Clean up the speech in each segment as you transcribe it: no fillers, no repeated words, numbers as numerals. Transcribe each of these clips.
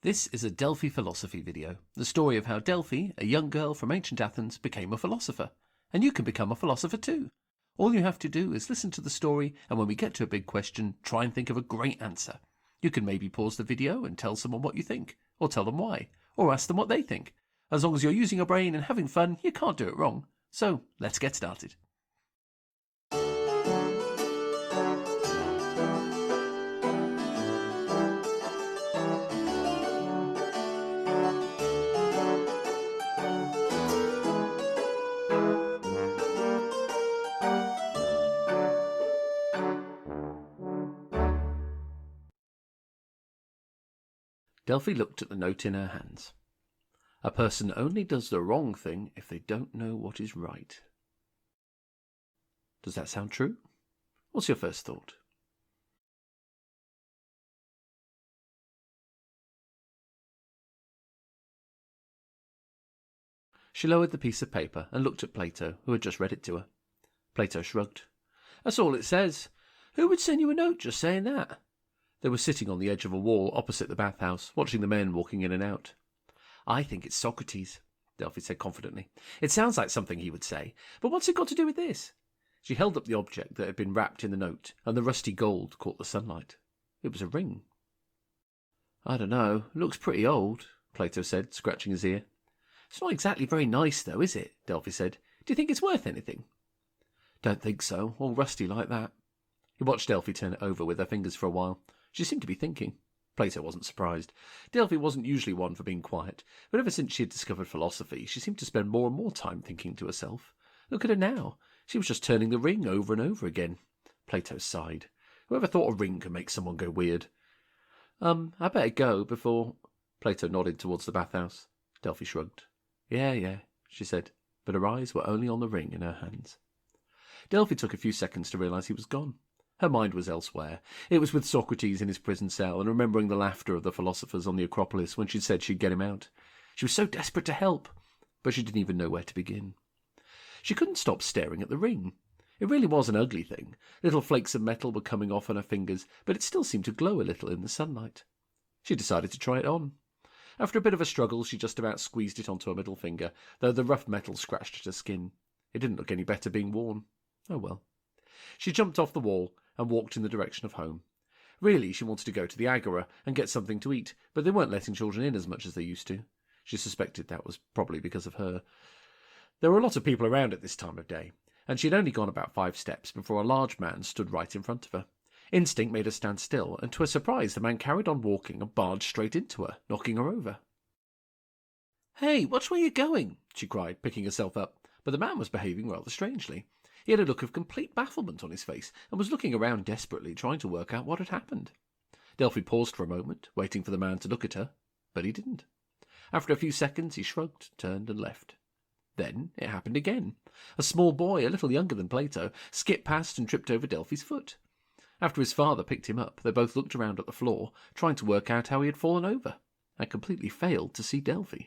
This is a Delphi philosophy video, the story of how Delphi, a young girl from ancient Athens, became a philosopher. And you can become a philosopher too. All you have to do is listen to the story, and when we get to a big question, try and think of a great answer. You can maybe pause the video and tell someone what you think, or tell them why, or ask them what they think. As long as you're using your brain and having fun, you can't do it wrong. So, let's get started. Delphi looked at the note in her hands. A person only does the wrong thing if they don't know what is right. Does that sound true? What's your first thought? She lowered the piece of paper and looked at Plato, who had just read it to her. Plato shrugged. That's all it says. Who would send you a note just saying that? They were sitting on the edge of a wall opposite the bathhouse, watching the men walking in and out. I think it's Socrates, Delphi said confidently. It sounds like something he would say, but what's it got to do with this? She held up the object that had been wrapped in the note, and the rusty gold caught the sunlight. It was a ring. I don't know. It looks pretty old, Plato said, scratching his ear. It's not exactly very nice, though, is it? Delphi said. Do you think it's worth anything? Don't think so. All rusty like that. He watched Delphi turn it over with her fingers for a while. She seemed to be thinking. Plato wasn't surprised. Delphi wasn't usually one for being quiet, but ever since she had discovered philosophy, she seemed to spend more and more time thinking to herself. Look at her now. She was just turning the ring over and over again. Plato sighed. Whoever thought a ring could make someone go weird? I better go before... Plato nodded towards the bathhouse. Delphi shrugged. Yeah, she said, but her eyes were only on the ring in her hands. Delphi took a few seconds to realise he was gone. Her mind was elsewhere. It was with Socrates in his prison cell and remembering the laughter of the philosophers on the Acropolis when she'd said she'd get him out. She was so desperate to help, but she didn't even know where to begin. She couldn't stop staring at the ring. It really was an ugly thing. Little flakes of metal were coming off on her fingers, but it still seemed to glow a little in the sunlight. She decided to try it on. After a bit of a struggle, she just about squeezed it onto her middle finger, though the rough metal scratched at her skin. It didn't look any better being worn. Oh well. She jumped off the wall and walked in the direction of home. Really, she wanted to go to the Agora and get something to eat, but they weren't letting children in as much as they used to. She suspected that was probably because of her. There were a lot of people around at this time of day, and she had only gone about 5 steps before a large man stood right in front of her. Instinct made her stand still, and to her surprise the man carried on walking and barged straight into her, knocking her over. Hey, watch where you're going, she cried, picking herself up, but the man was behaving rather strangely. He had a look of complete bafflement on his face and was looking around desperately, trying to work out what had happened. Delphi paused for a moment, waiting for the man to look at her, but he didn't. After a few seconds, he shrugged, turned and left. Then it happened again. A small boy, a little younger than Plato, skipped past and tripped over Delphi's foot. After his father picked him up, they both looked around at the floor, trying to work out how he had fallen over, and completely failed to see Delphi.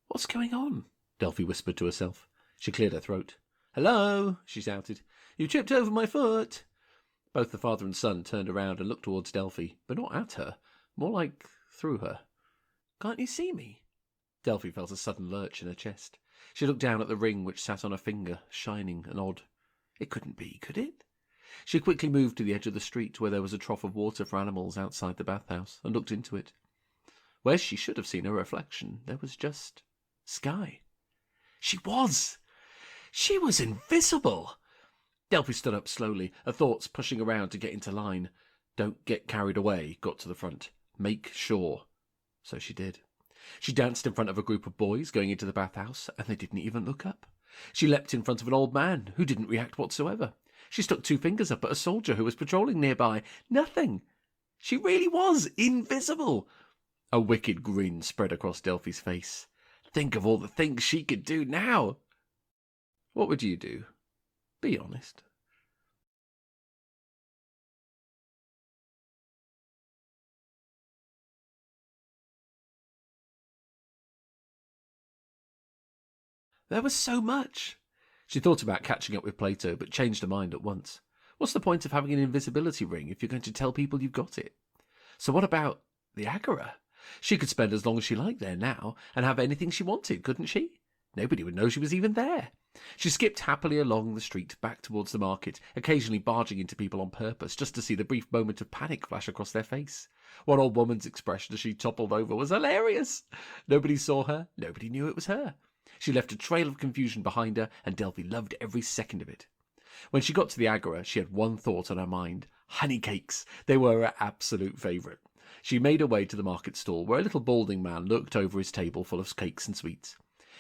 What's going on? Delphi whispered to herself. She cleared her throat. Hello, she shouted. You tripped over my foot. Both the father and son turned around and looked towards Delphi, but not at her, more like through her. Can't you see me? Delphi felt a sudden lurch in her chest. She looked down at the ring which sat on her finger, shining and odd. It couldn't be, could it? She quickly moved to the edge of the street where there was a trough of water for animals outside the bathhouse and looked into it. Where she should have seen her reflection, there was just sky. She was invisible! Delphi stood up slowly, her thoughts pushing around to get into line. Don't get carried away, got to the front. Make sure. So she did. She danced in front of a group of boys going into the bathhouse, and they didn't even look up. She leapt in front of an old man, who didn't react whatsoever. She stuck 2 fingers up at a soldier who was patrolling nearby. Nothing. She really was invisible. A wicked grin spread across Delphi's face. Think of all the things she could do now. What would you do? Be honest. There was so much. She thought about catching up with Plato, but changed her mind at once. What's the point of having an invisibility ring if you're going to tell people you've got it? So what about the Agora. She could spend as long as she liked there now, and have anything she wanted, couldn't she? Nobody would know she was even there. She skipped happily along the street back towards the market, occasionally barging into people on purpose, just to see the brief moment of panic flash across their face. One old woman's expression as she toppled over was hilarious. Nobody saw her, nobody knew it was her. She left a trail of confusion behind her, and Delphi loved every second of it. When she got to the Agora, she had one thought on her mind: honey cakes. They were her absolute favourite. She made her way to the market stall, where a little balding man lurked over his table full of cakes and sweets.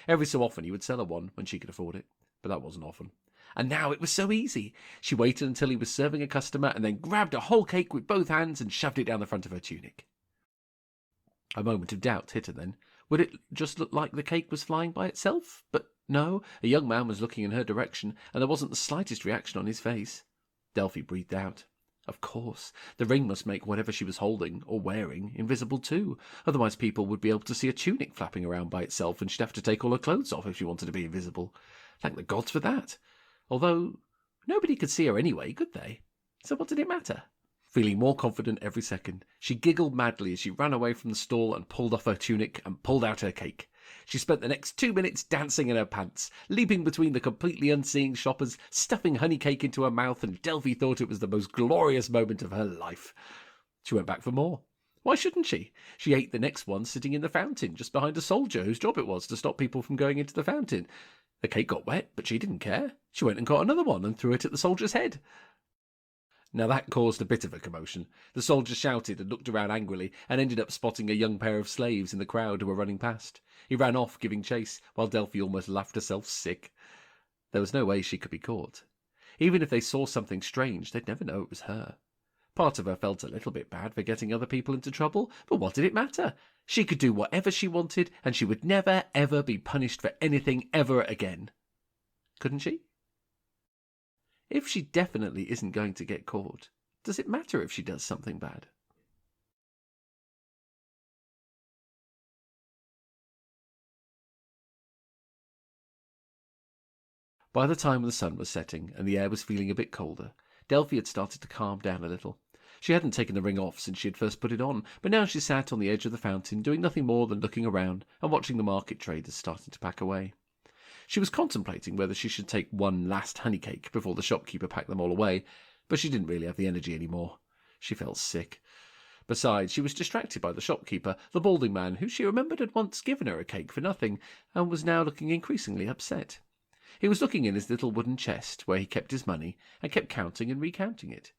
Every so often he would sell her one when she could afford it, but that wasn't often. And now it was so easy. She waited until he was serving a customer and then grabbed a whole cake with both hands and shoved it down the front of her tunic. A moment of doubt hit her then. Would it just look like the cake was flying by itself? But no, a young man was looking in her direction, and there wasn't the slightest reaction on his face. Delphi breathed out. Of course, the ring must make whatever she was holding, or wearing, invisible too. Otherwise people would be able to see a tunic flapping around by itself, and she'd have to take all her clothes off if she wanted to be invisible. Thank the gods for that. Although nobody could see her anyway, could they? So what did it matter? Feeling more confident every second, she giggled madly as she ran away from the stall and pulled off her tunic and pulled out her cake. She spent the next 2 minutes dancing in her pants, leaping between the completely unseeing shoppers, stuffing honey cake into her mouth, and Delphi thought it was the most glorious moment of her life. She went back for more. Why shouldn't she? She ate the next one sitting in the fountain, just behind a soldier whose job it was to stop people from going into the fountain. The cake got wet, but she didn't care. She went and got another one and threw it at the soldier's head. Now that caused a bit of a commotion. The soldier shouted and looked around angrily and ended up spotting a young pair of slaves in the crowd who were running past. He ran off, giving chase, while Delphi almost laughed herself sick. There was no way she could be caught. Even if they saw something strange, they'd never know it was her. Part of her felt a little bit bad for getting other people into trouble, but what did it matter? She could do whatever she wanted, and she would never, ever be punished for anything ever again. Couldn't she? If she definitely isn't going to get caught, does it matter if she does something bad? By the time the sun was setting and the air was feeling a bit colder, Delphi had started to calm down a little. She hadn't taken the ring off since she had first put it on, but now she sat on the edge of the fountain, doing nothing more than looking around and watching the market traders starting to pack away. She was contemplating whether she should take one last honey cake before the shopkeeper packed them all away, but she didn't really have the energy anymore. She felt sick. Besides, she was distracted by the shopkeeper, the balding man, who she remembered had once given her a cake for nothing, and was now looking increasingly upset. He was looking in his little wooden chest, where he kept his money, and kept counting and recounting it.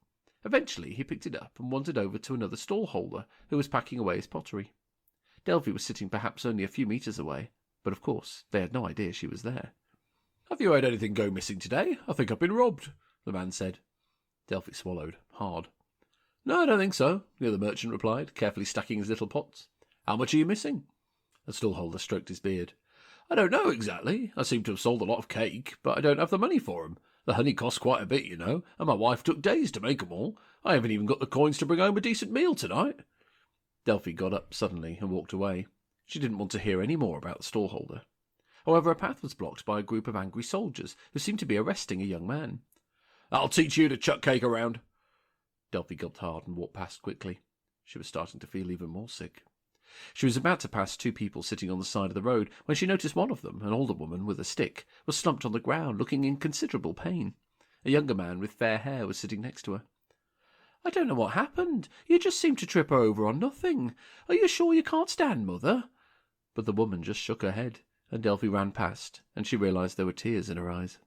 Eventually he picked it up and wandered over to another stall-holder, who was packing away his pottery. Delphi was sitting perhaps only a few metres away, but of course they had no idea she was there. "Have you had anything go missing today? I think I've been robbed," the man said. Delphi swallowed, hard. "No, I don't think so," the other merchant replied, carefully stacking his little pots. "How much are you missing?" The stall-holder stroked his beard. "I don't know exactly. I seem to have sold a lot of cake, but I don't have the money for 'em. The honey costs quite a bit, you know, and my wife took days to make 'em all. I haven't even got the coins to bring home a decent meal tonight." Delphi got up suddenly and walked away. She didn't want to hear any more about the stall-holder. However, her path was blocked by a group of angry soldiers who seemed to be arresting a young man. "I'll teach you to chuck cake around." Delphi gulped hard and walked past quickly. She was starting to feel even more sick. She was about to pass two people sitting on the side of the road when she noticed one of them, an older woman with a stick, was slumped on the ground, looking in considerable pain. A younger man with fair hair was sitting next to her. "I don't know what happened. You just seemed to trip her over on nothing. Are you sure you can't stand, Mother?" But the woman just shook her head, and Delphi ran past, and she realised there were tears in her eyes.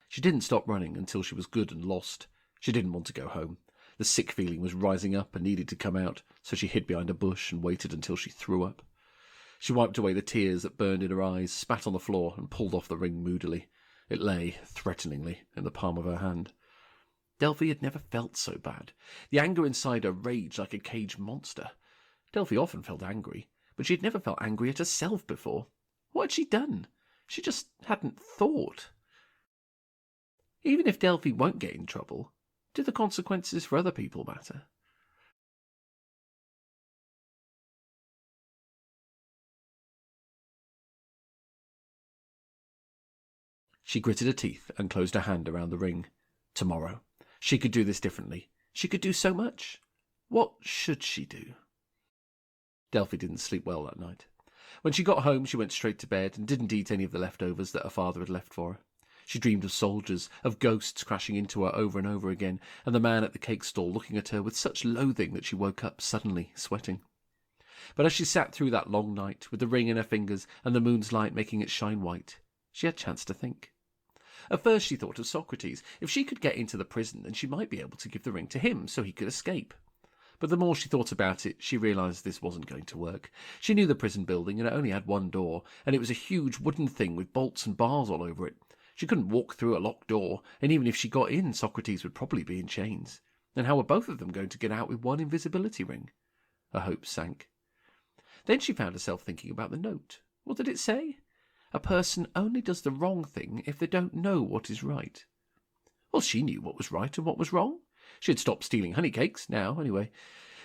She didn't stop running until she was good and lost. She didn't want to go home. The sick feeling was rising up and needed to come out, so she hid behind a bush and waited until she threw up. She wiped away the tears that burned in her eyes, spat on the floor, and pulled off the ring moodily. It lay, threateningly, in the palm of her hand. Delphi had never felt so bad. The anger inside her raged like a caged monster. Delphi often felt angry, but she had never felt angry at herself before. What had she done? She just hadn't thought. Even if Delphi won't get in trouble, do the consequences for other people matter? She gritted her teeth and closed her hand around the ring. Tomorrow. She could do this differently. She could do so much. What should she do? Delphi didn't sleep well that night. When she got home, she went straight to bed and didn't eat any of the leftovers that her father had left for her. She dreamed of soldiers, of ghosts crashing into her over and over again, and the man at the cake stall looking at her with such loathing that she woke up suddenly, sweating. But as she sat through that long night, with the ring in her fingers and the moon's light making it shine white, she had chance to think. At first she thought of Socrates. If she could get into the prison, then she might be able to give the ring to him so he could escape. But the more she thought about it, she realised this wasn't going to work. She knew the prison building, and it only had one door, and it was a huge wooden thing with bolts and bars all over it. She couldn't walk through a locked door, and even if she got in, Socrates would probably be in chains. And how were both of them going to get out with one invisibility ring? Her hopes sank. Then she found herself thinking about the note. What did it say? A person only does the wrong thing if they don't know what is right. Well, she knew what was right and what was wrong. She had stopped stealing honey cakes, now, anyway.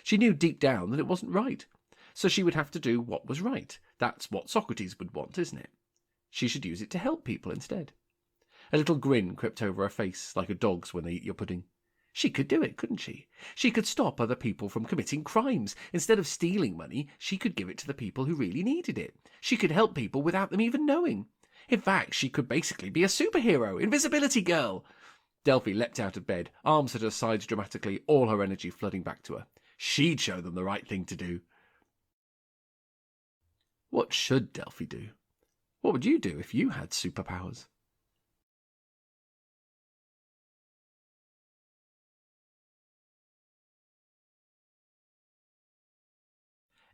She knew deep down that it wasn't right. So she would have to do what was right. That's what Socrates would want, isn't it? She should use it to help people instead. A little grin crept over her face, like a dog's when they eat your pudding. She could do it, couldn't she? She could stop other people from committing crimes. Instead of stealing money, she could give it to the people who really needed it. She could help people without them even knowing. In fact, she could basically be a superhero, Invisibility Girl. Delphi leapt out of bed, arms at her sides dramatically, all her energy flooding back to her. She'd show them the right thing to do. What should Delphi do? What would you do if you had superpowers?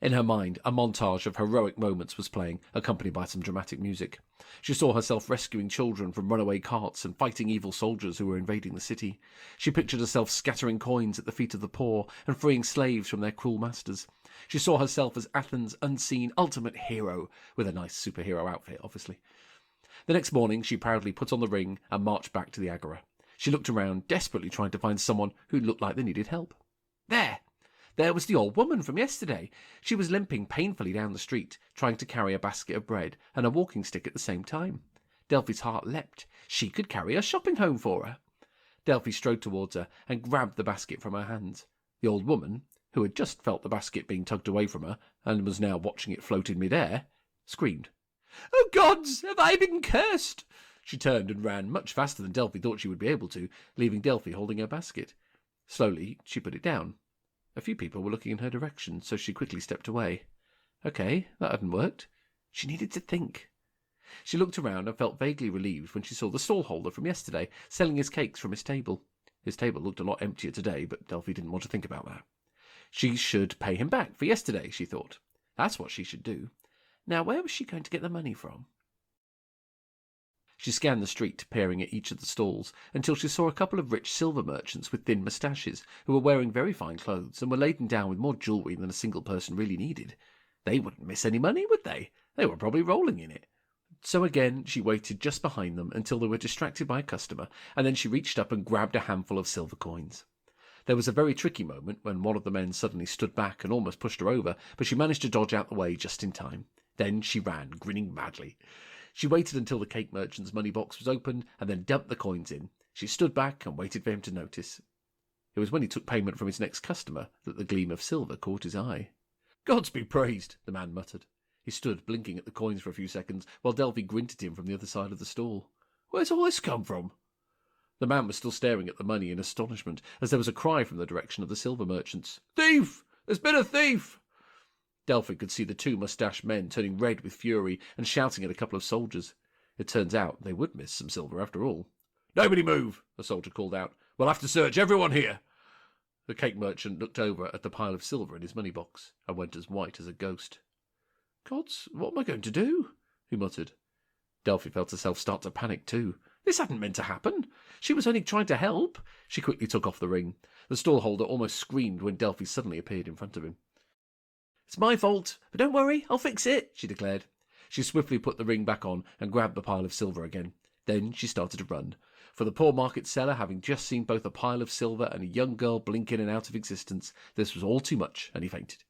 In her mind, a montage of heroic moments was playing, accompanied by some dramatic music. She saw herself rescuing children from runaway carts and fighting evil soldiers who were invading the city. She pictured herself scattering coins at the feet of the poor and freeing slaves from their cruel masters. She saw herself as Athens' unseen ultimate hero, with a nice superhero outfit, obviously. The next morning, she proudly put on the ring and marched back to the Agora. She looked around, desperately trying to find someone who looked like they needed help. There was the old woman from yesterday. She was limping painfully down the street, trying to carry a basket of bread and a walking stick at the same time. Delphi's heart leapt. She could carry her shopping home for her. Delphi strode towards her and grabbed the basket from her hands. The old woman, who had just felt the basket being tugged away from her and was now watching it float in mid-air, screamed. "Oh, gods, have I been cursed?" She turned and ran much faster than Delphi thought she would be able to, leaving Delphi holding her basket. Slowly, she put it down. A few people were looking in her direction, so she quickly stepped away. Okay, that hadn't worked. She needed to think. She looked around and felt vaguely relieved when she saw the stallholder from yesterday selling his cakes from his table. His table looked a lot emptier today, but Delphi didn't want to think about that. She should pay him back for yesterday, she thought. That's what she should do. Now, where was she going to get the money from? She scanned the street, peering at each of the stalls, until she saw a couple of rich silver merchants with thin moustaches, who were wearing very fine clothes and were laden down with more jewellery than a single person really needed. They wouldn't miss any money, would they? They were probably rolling in it. So again, she waited just behind them until they were distracted by a customer, and then she reached up and grabbed a handful of silver coins. There was a very tricky moment when one of the men suddenly stood back and almost pushed her over, but she managed to dodge out the way just in time. Then she ran, grinning madly. She waited until the cake merchant's money box was opened and then dumped the coins in. She stood back and waited for him to notice. It was when he took payment from his next customer that the gleam of silver caught his eye. "Gods be praised," the man muttered. He stood blinking at the coins for a few seconds while Delphi grinned at him from the other side of the stall. "Where's all this come from?" The man was still staring at the money in astonishment as there was a cry from the direction of the silver merchants. "Thief! There's been a thief!" Delphi could see the two moustached men turning red with fury and shouting at a couple of soldiers. It turns out they would miss some silver after all. "Nobody move!" a soldier called out. "We'll have to search everyone here." The cake merchant looked over at the pile of silver in his money box and went as white as a ghost. "Gods, what am I going to do?" he muttered. Delphi felt herself start to panic too. This hadn't meant to happen. She was only trying to help. She quickly took off the ring. The stallholder almost screamed when Delphi suddenly appeared in front of him. "It's my fault, but don't worry, I'll fix it," she declared. She swiftly put the ring back on and grabbed the pile of silver again. Then she started to run. For the poor market seller, having just seen both a pile of silver and a young girl blink in and out of existence, this was all too much, and he fainted.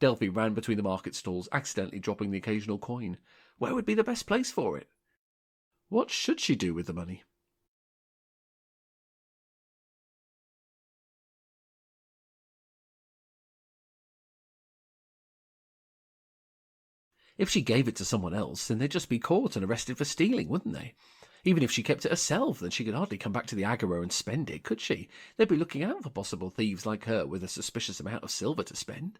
Delphi ran between the market stalls, accidentally dropping the occasional coin. Where would be the best place for it? What should she do with the money? If she gave it to someone else, then they'd just be caught and arrested for stealing, wouldn't they? Even if she kept it herself, then she could hardly come back to the Agora and spend it, could she? They'd be looking out for possible thieves like her with a suspicious amount of silver to spend.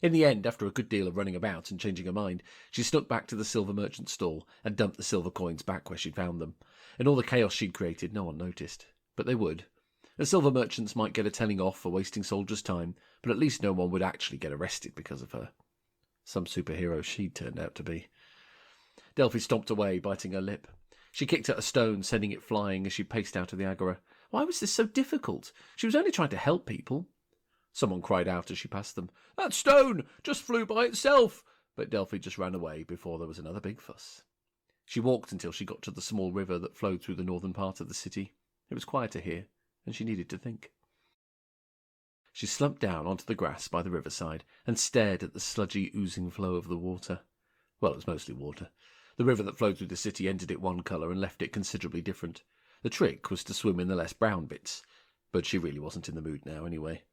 In the end, after a good deal of running about and changing her mind, she snuck back to the silver merchant's stall and dumped the silver coins back where she'd found them. In all the chaos she'd created, no one noticed. But they would. The silver merchants might get a telling off for wasting soldiers' time, but at least no one would actually get arrested because of her. Some superhero she'd turned out to be. Delphi stomped away, biting her lip. She kicked at a stone, sending it flying as she paced out of the Agora. Why was this so difficult? She was only trying to help people. Someone cried out as she passed them. "That stone just flew by itself!" But Delphi just ran away before there was another big fuss. She walked until she got to the small river that flowed through the northern part of the city. It was quieter here, and she needed to think. She slumped down onto the grass by the riverside and stared at the sludgy, oozing flow of the water. Well, it was mostly water. The river that flowed through the city entered it one colour and left it considerably different. The trick was to swim in the less brown bits, but she really wasn't in the mood now anyway.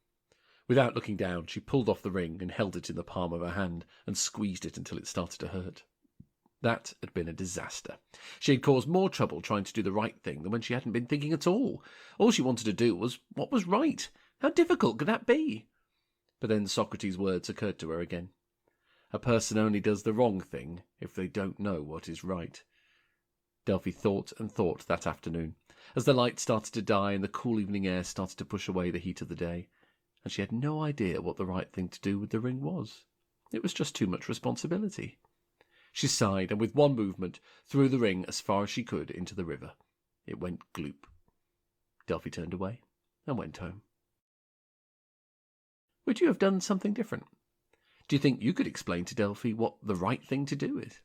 Without looking down, she pulled off the ring and held it in the palm of her hand and squeezed it until it started to hurt. That had been a disaster. She had caused more trouble trying to do the right thing than when she hadn't been thinking at all. All she wanted to do was what was right. How difficult could that be? But then Socrates' words occurred to her again. A person only does the wrong thing if they don't know what is right. Delphi thought and thought that afternoon, as the light started to die and the cool evening air started to push away the heat of the day, and she had no idea what the right thing to do with the ring was. It was just too much responsibility. She sighed and with one movement threw the ring as far as she could into the river. It went gloop. Delphi turned away and went home. Would you have done something different? Do you think you could explain to Delphi what the right thing to do is?